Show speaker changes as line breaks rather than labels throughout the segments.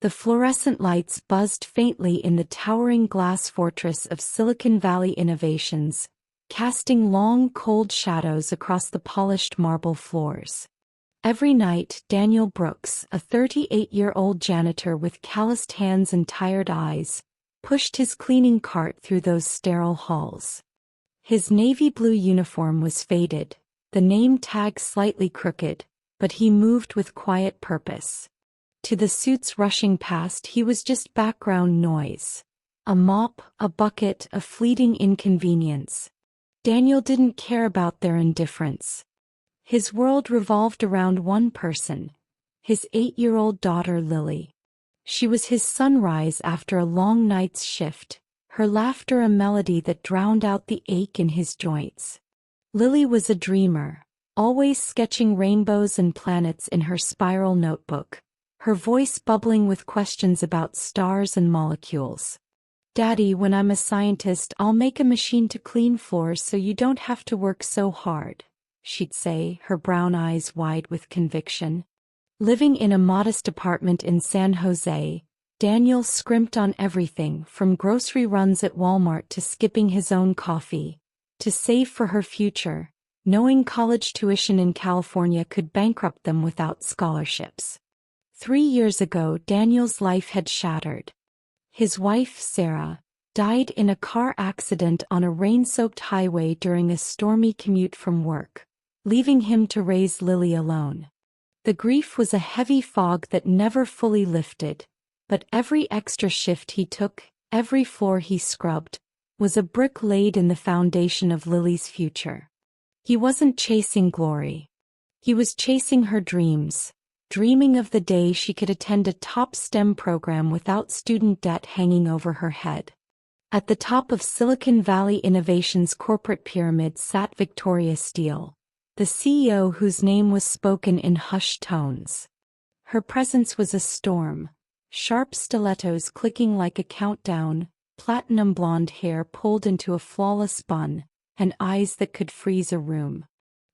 The fluorescent lights buzzed faintly in the towering glass fortress of Silicon Valley innovations, casting long, cold shadows across the polished marble floors. Every night, Daniel Brooks, a 38-year-old janitor with calloused hands and tired eyes, pushed his cleaning cart through those sterile halls. His navy blue uniform was faded, the name tag slightly crooked, but he moved with quiet purpose. To the suits rushing past, he was just background noise. A mop, a bucket, a fleeting inconvenience. Daniel didn't care about their indifference. His world revolved around one person, his 8-year-old daughter Lily. She was his sunrise after a long night's shift, her laughter a melody that drowned out the ache in his joints. Lily was a dreamer, always sketching rainbows and planets in her spiral notebook, her voice bubbling with questions about stars and molecules. "Daddy, when I'm a scientist, I'll make a machine to clean floors so you don't have to work so hard," she'd say, her brown eyes wide with conviction. Living in a modest apartment in San Jose, Daniel scrimped on everything from grocery runs at Walmart to skipping his own coffee. To save for her future, knowing college tuition in California could bankrupt them without scholarships. 3 years ago, Daniel's life had shattered. His wife, Sarah, died in a car accident on a rain-soaked highway during a stormy commute from work, leaving him to raise Lily alone. The grief was a heavy fog that never fully lifted, but every extra shift he took, every floor he scrubbed, was a brick laid in the foundation of Lily's future. He wasn't chasing glory. He was chasing her dreams, dreaming of the day she could attend a top STEM program without student debt hanging over her head. At the top of Silicon Valley Innovation's corporate pyramid sat Victoria Steele, the CEO whose name was spoken in hushed tones. Her presence was a storm, sharp stilettos clicking like a countdown, platinum blonde hair pulled into a flawless bun, and eyes that could freeze a room.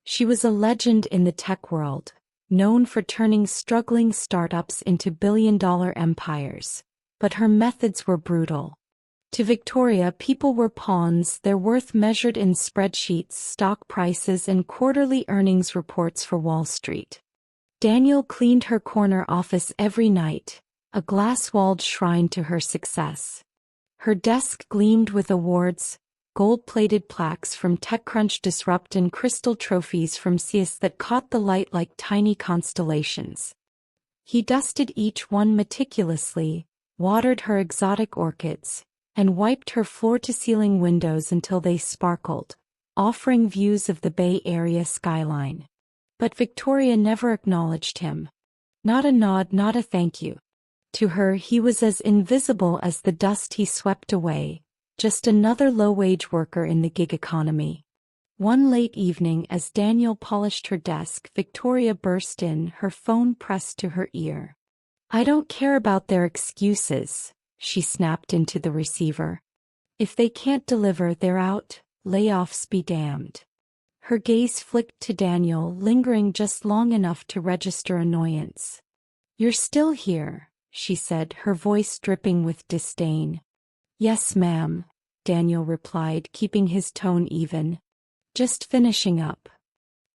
She was a legend in the tech world, known for turning struggling startups into billion-dollar empires. But her methods were brutal. To Victoria, people were pawns, their worth measured in spreadsheets, stock prices, and quarterly earnings reports for Wall Street. Daniel cleaned her corner office every night, a glass-walled shrine to her success. Her desk gleamed with awards, gold-plated plaques from TechCrunch Disrupt and crystal trophies from CES that caught the light like tiny constellations. He dusted each one meticulously, watered her exotic orchids, and wiped her floor-to-ceiling windows until they sparkled, offering views of the Bay Area skyline. But Victoria never acknowledged him. Not a nod, not a thank you. To her, he was as invisible as the dust he swept away, just another low-wage worker in the gig economy. One late evening, as Daniel polished her desk, Victoria burst in, her phone pressed to her ear. "I don't care about their excuses," she snapped into the receiver. "If they can't deliver, they're out, layoffs be damned." Her gaze flicked to Daniel, lingering just long enough to register annoyance. "You're still here," she said, her voice dripping with disdain. "Yes, ma'am," Daniel replied, keeping his tone even. "Just finishing up."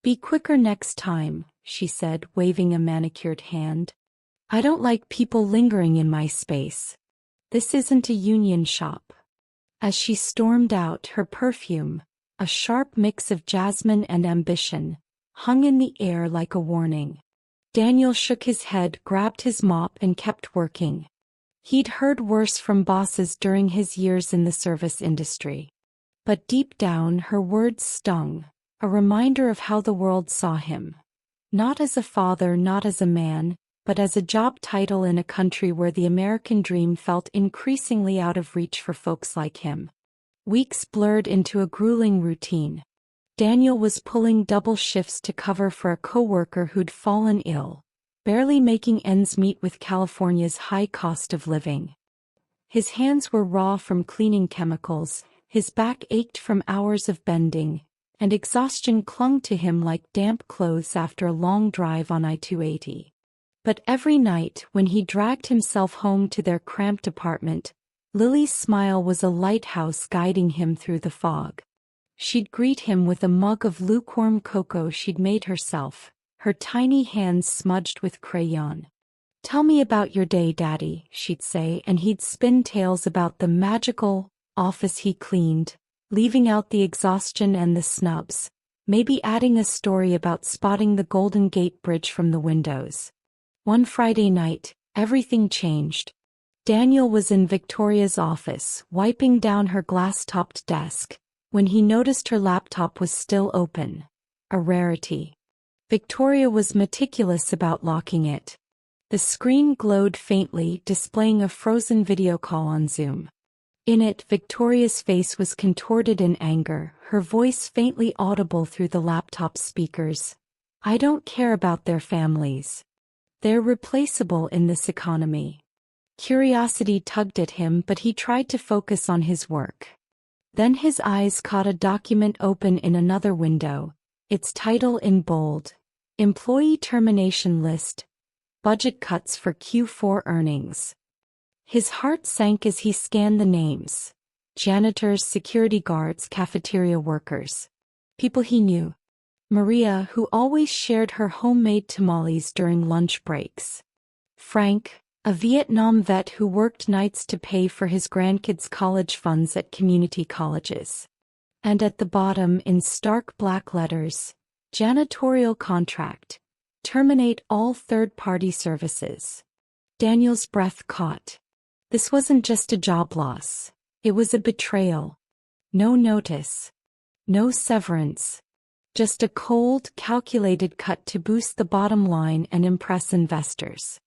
"Be quicker next time," she said, waving a manicured hand. "I don't like people lingering in my space. This isn't a union shop." As she stormed out, her perfume, a sharp mix of jasmine and ambition, hung in the air like a warning. Daniel shook his head, grabbed his mop, and kept working. He'd heard worse from bosses during his years in the service industry. But deep down, her words stung, a reminder of how the world saw him. Not as a father, not as a man, but as a job title in a country where the American dream felt increasingly out of reach for folks like him. Weeks blurred into a grueling routine. Daniel was pulling double shifts to cover for a coworker who'd fallen ill, barely making ends meet with California's high cost of living. His hands were raw from cleaning chemicals, his back ached from hours of bending, and exhaustion clung to him like damp clothes after a long drive on I-280. But every night when he dragged himself home to their cramped apartment, Lily's smile was a lighthouse guiding him through the fog. She'd greet him with a mug of lukewarm cocoa she'd made herself, her tiny hands smudged with crayon. "Tell me about your day, Daddy," she'd say, and he'd spin tales about the magical office he cleaned, leaving out the exhaustion and the snubs, maybe adding a story about spotting the Golden Gate Bridge from the windows. One Friday night, everything changed. Daniel was in Victoria's office, wiping down her glass-topped desk, when he noticed her laptop was still open. A rarity. Victoria was meticulous about locking it. The screen glowed faintly, displaying a frozen video call on Zoom. In it, Victoria's face was contorted in anger, her voice faintly audible through the laptop speakers. "I don't care about their families. They're replaceable in this economy." Curiosity tugged at him, but he tried to focus on his work. Then his eyes caught a document open in another window, its title in bold: Employee Termination List, Budget Cuts for Q4 Earnings. His heart sank as he scanned the names: janitors, security guards, cafeteria workers. People he knew. Maria, who always shared her homemade tamales during lunch breaks. Frank, a Vietnam vet who worked nights to pay for his grandkids' college funds at community colleges. And at the bottom, in stark black letters, janitorial contract. Terminate all third-party services. Daniel's breath caught. This wasn't just a job loss. It was a betrayal. No notice. No severance. Just a cold, calculated cut to boost the bottom line and impress investors.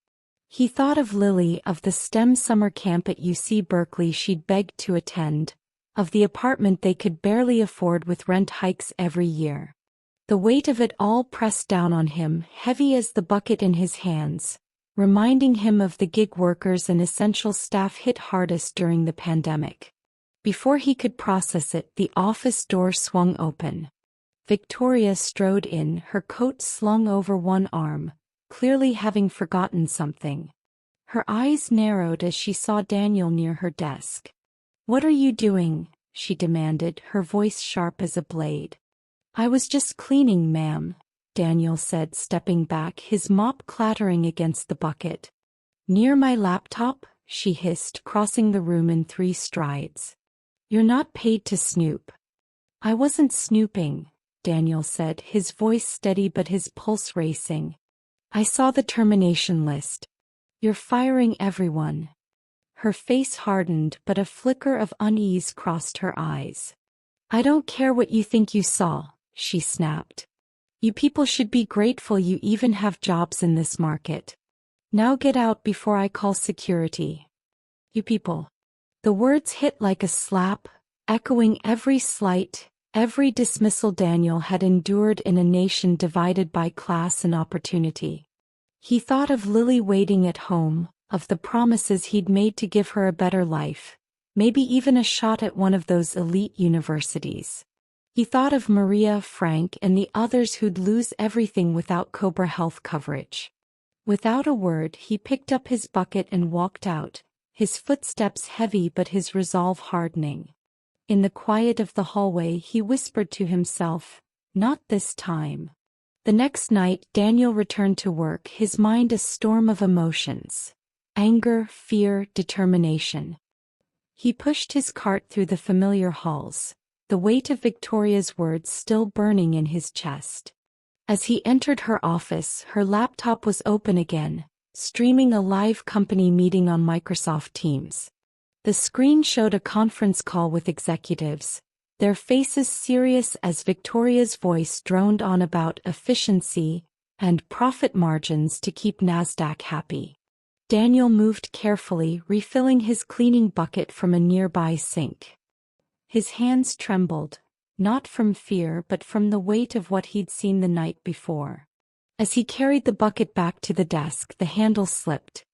He thought of Lily, of the STEM summer camp at UC Berkeley she'd begged to attend, of the apartment they could barely afford with rent hikes every year. The weight of it all pressed down on him, heavy as the bucket in his hands, reminding him of the gig workers and essential staff hit hardest during the pandemic. Before he could process it, the office door swung open. Victoria strode in, her coat slung over one arm, clearly having forgotten something. Her eyes narrowed as she saw Daniel near her desk. "What are you doing?" she demanded, her voice sharp as a blade. "I was just cleaning, ma'am," Daniel said, stepping back, his mop clattering against the bucket. "Near my laptop?" she hissed, crossing the room in 3 strides. "You're not paid to snoop." "I wasn't snooping," Daniel said, his voice steady but his pulse racing. "I saw the termination list. You're firing everyone." Her face hardened, but a flicker of unease crossed her eyes. "I don't care what you think you saw," she snapped. "You people should be grateful you even have jobs in this market. Now get out before I call security." "You people." The words hit like a slap, echoing every slight, every dismissal Daniel had endured in a nation divided by class and opportunity. He thought of Lily waiting at home, of the promises he'd made to give her a better life, maybe even a shot at one of those elite universities. He thought of Maria, Frank, and the others who'd lose everything without Cobra health coverage. Without a word, he picked up his bucket and walked out, his footsteps heavy but his resolve hardening. In the quiet of the hallway, he whispered to himself, "Not this time." The next night, Daniel returned to work, his mind a storm of emotions. Anger, fear, determination. He pushed his cart through the familiar halls, the weight of Victoria's words still burning in his chest. As he entered her office, her laptop was open again, streaming a live company meeting on Microsoft Teams. The screen showed a conference call with executives, their faces serious as Victoria's voice droned on about efficiency and profit margins to keep Nasdaq happy. Daniel moved carefully, refilling his cleaning bucket from a nearby sink. His hands trembled, not from fear but from the weight of what he'd seen the night before. As he carried the bucket back to the desk, the handle slipped.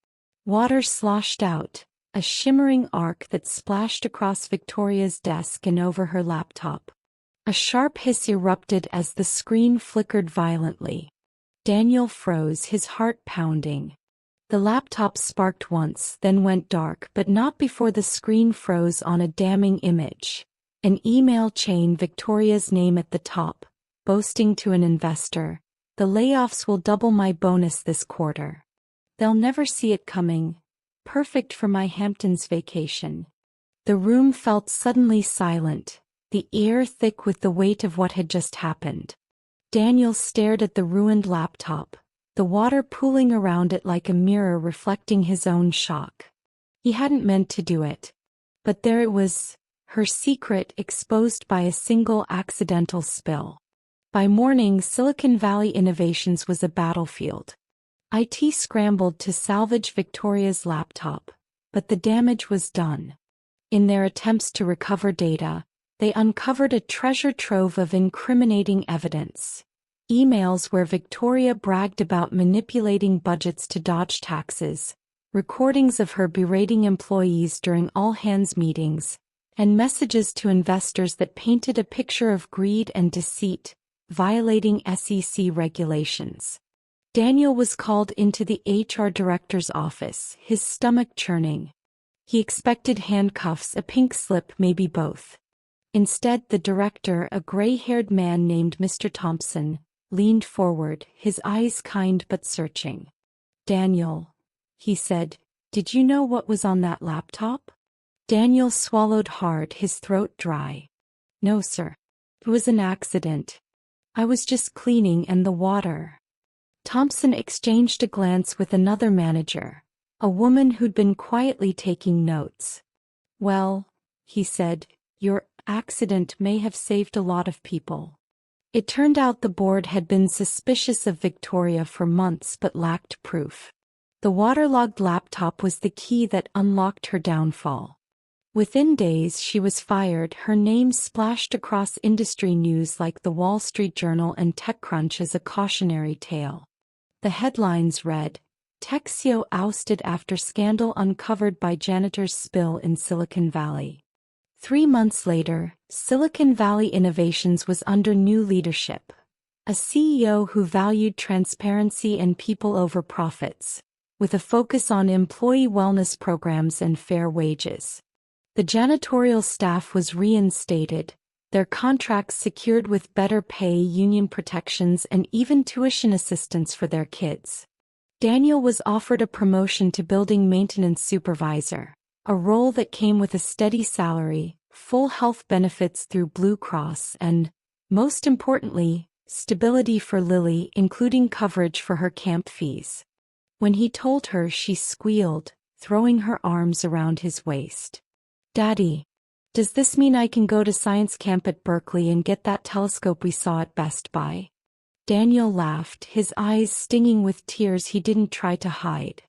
Water sloshed out, a shimmering arc that splashed across Victoria's desk and over her laptop. A sharp hiss erupted as the screen flickered violently. Daniel froze, his heart pounding. The laptop sparked once, then went dark, but not before the screen froze on a damning image. An email chain, Victoria's name at the top, boasting to an investor, "The layoffs will double my bonus this quarter. They'll never see it coming. Perfect for my Hamptons vacation." The room felt suddenly silent, the air thick with the weight of what had just happened. Daniel stared at the ruined laptop, the water pooling around it like a mirror reflecting his own shock. He hadn't meant to do it. But there it was, her secret exposed by a single accidental spill. By morning, Silicon Valley Innovations was a battlefield. IT scrambled to salvage Victoria's laptop, but the damage was done. In their attempts to recover data, they uncovered a treasure trove of incriminating evidence. Emails where Victoria bragged about manipulating budgets to dodge taxes, recordings of her berating employees during all-hands meetings, and messages to investors that painted a picture of greed and deceit, violating SEC regulations. Daniel was called into the HR director's office, his stomach churning. He expected handcuffs, a pink slip, maybe both. Instead, the director, a gray-haired man named Mr. Thompson, leaned forward, his eyes kind but searching. "Daniel," he said, "did you know what was on that laptop?" Daniel swallowed hard, his throat dry. "No, sir. It was an accident. I was just cleaning and the water." Thompson exchanged a glance with another manager, a woman who'd been quietly taking notes. "Well," he said, "your accident may have saved a lot of people." It turned out the board had been suspicious of Victoria for months but lacked proof. The waterlogged laptop was the key that unlocked her downfall. Within days she was fired, her name splashed across industry news like the Wall Street Journal and TechCrunch as a cautionary tale. The headlines read, "Tech CEO ousted after scandal uncovered by janitor's spill in Silicon Valley." 3 months later, Silicon Valley Innovations was under new leadership. A CEO who valued transparency and people over profits, with a focus on employee wellness programs and fair wages. The janitorial staff was reinstated, their contracts secured with better pay, union protections, and even tuition assistance for their kids. Daniel was offered a promotion to building maintenance supervisor, a role that came with a steady salary, full health benefits through Blue Cross, and, most importantly, stability for Lily, including coverage for her camp fees. When he told her, she squealed, throwing her arms around his waist. "Daddy, does this mean I can go to science camp at Berkeley and get that telescope we saw at Best Buy?" Daniel laughed, his eyes stinging with tears he didn't try to hide.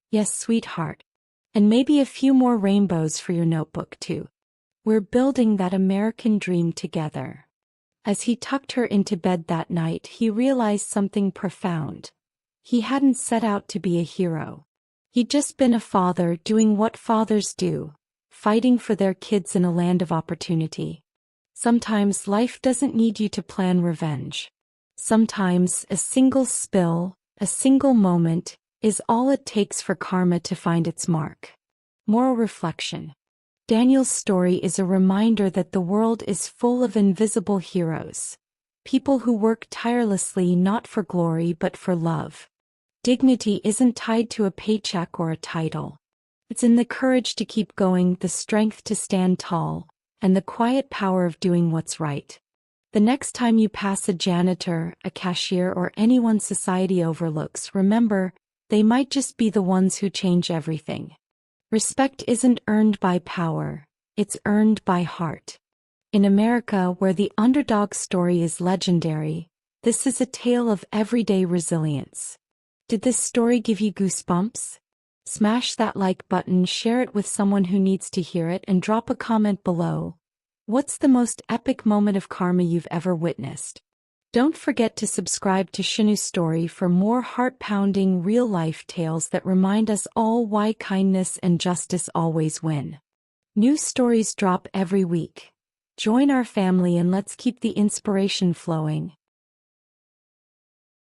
"Yes, sweetheart. And maybe a few more rainbows for your notebook, too. We're building that American dream together." As he tucked her into bed that night, he realized something profound. He hadn't set out to be a hero. He'd just been a father doing what fathers do, fighting for their kids in a land of opportunity. Sometimes life doesn't need you to plan revenge. Sometimes a single spill, a single moment, is all it takes for karma to find its mark. Moral reflection. Daniel's story is a reminder that the world is full of invisible heroes. People who work tirelessly not for glory but for love. Dignity isn't tied to a paycheck or a title. It's in the courage to keep going, the strength to stand tall, and the quiet power of doing what's right. The next time you pass a janitor, a cashier, or anyone society overlooks, remember, they might just be the ones who change everything. Respect isn't earned by power, it's earned by heart. In America, where the underdog story is legendary, this is a tale of everyday resilience. Did this story give you goosebumps? Smash that like button, share it with someone who needs to hear it, and drop a comment below. What's the most epic moment of karma you've ever witnessed? Don't forget to subscribe to Shinu's Story for more heart-pounding real-life tales that remind us all why kindness and justice always win. New stories drop every week. Join our family and let's keep the inspiration flowing.